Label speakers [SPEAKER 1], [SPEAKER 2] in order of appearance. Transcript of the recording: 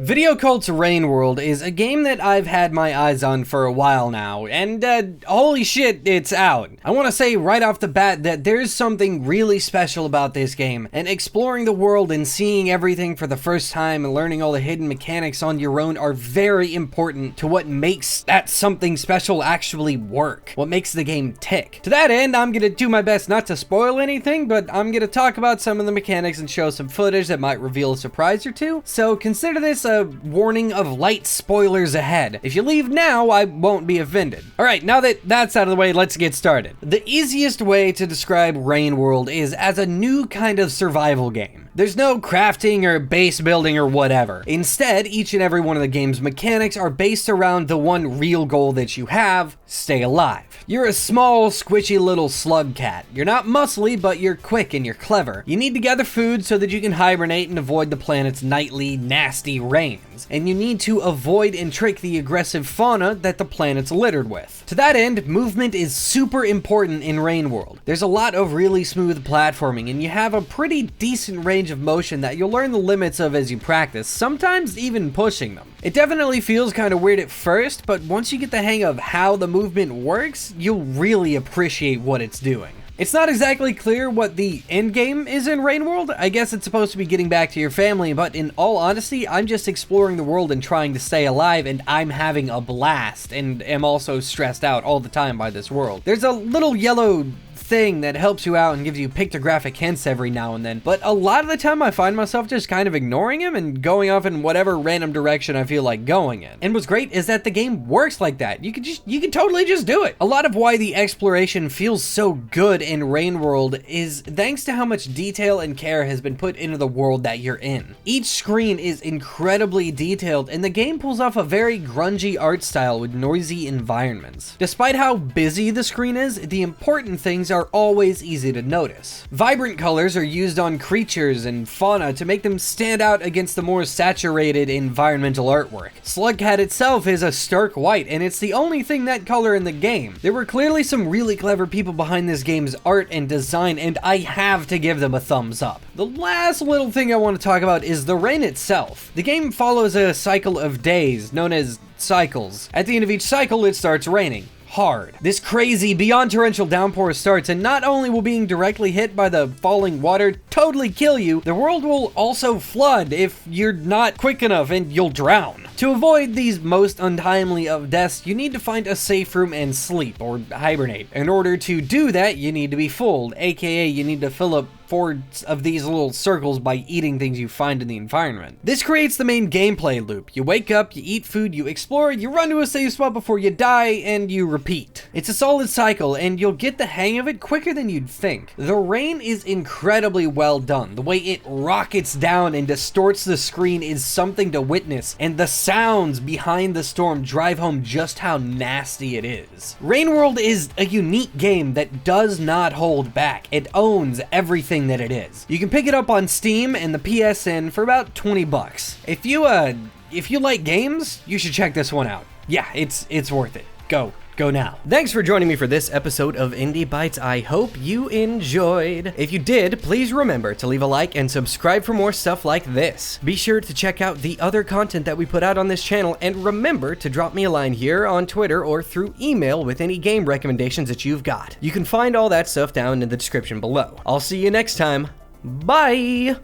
[SPEAKER 1] Video Cult's Rain World is a game that I've had my eyes on for a while now, and holy shit, it's out. I want to say right off the bat that there's something really special about this game, and exploring the world and seeing everything for the first time and learning all the hidden mechanics on your own are very important to what makes that something special actually work, what makes the game tick. To that end, I'm gonna do my best not to spoil anything, but I'm gonna talk about some of the mechanics and show some footage that might reveal a surprise or two, so consider this a warning of light spoilers ahead. If you leave now, I won't be offended. Alright, now that that's out of the way, let's get started. The easiest way to describe Rain World is as a new kind of survival game. There's no crafting or base building or whatever. Instead, each and every one of the game's mechanics are based around the one real goal that you have: stay alive. You're a small, squishy little slugcat. You're not muscly, but you're quick and you're clever. You need to gather food so that you can hibernate and avoid the planet's nightly, nasty rains. And you need to avoid and trick the aggressive fauna that the planet's littered with. To that end, movement is super important in Rain World. There's a lot of really smooth platforming, and you have a pretty decent range of motion that you'll learn the limits of as you practice, sometimes even pushing them. It definitely feels kind of weird at first, but once you get the hang of how the movement works, you'll really appreciate what it's doing. It's not exactly clear what the end game is in Rain World. I guess it's supposed to be getting back to your family, but in all honesty, I'm just exploring the world and trying to stay alive, and I'm having a blast, and am also stressed out all the time by this world. There's a little yellow thing that helps you out and gives you pictographic hints every now and then, but a lot of the time I find myself just kind of ignoring him and going off in whatever random direction I feel like going in. And what's great is that the game works like that. You can totally just do it. A lot of why the exploration feels so good in Rain World is thanks to how much detail and care has been put into the world that you're in. Each screen is incredibly detailed, and the game pulls off a very grungy art style with noisy environments. Despite how busy the screen is, the important things are always easy to notice. Vibrant colors are used on creatures and fauna to make them stand out against the more saturated environmental artwork. Slugcat itself is a stark white, and it's the only thing that color in the game. There were clearly some really clever people behind this game's art and design, and I have to give them a thumbs up. The last little thing I want to talk about is the rain itself. The game follows a cycle of days, known as cycles. At the end of each cycle, it starts raining. Hard. This crazy, beyond torrential downpour starts, and not only will being directly hit by the falling water totally kill you, the world will also flood if you're not quick enough, and you'll drown. To avoid these most untimely of deaths, you need to find a safe room and sleep, or hibernate. In order to do that, you need to be full, aka you need to fill up 4 of these little circles by eating things you find in the environment. This creates the main gameplay loop. You wake up, you eat food, you explore, you run to a safe spot before you die, and you repeat. It's a solid cycle, and you'll get the hang of it quicker than you'd think. The rain is incredibly well done. The way it rockets down and distorts the screen is something to witness, and the sounds behind the storm drive home just how nasty it is. Rain World is a unique game that does not hold back. It owns everything that it is. You can pick it up on Steam and the PSN for about 20 bucks. If you like games, you should check this one out. Yeah, it's worth it. Go now. Thanks for joining me for this episode of Indie Bytes. I hope you enjoyed. If you did, please remember to leave a like and subscribe for more stuff like this. Be sure to check out the other content that we put out on this channel, and remember to drop me a line here on Twitter or through email with any game recommendations that you've got. You can find all that stuff down in the description below. I'll see you next time. Bye!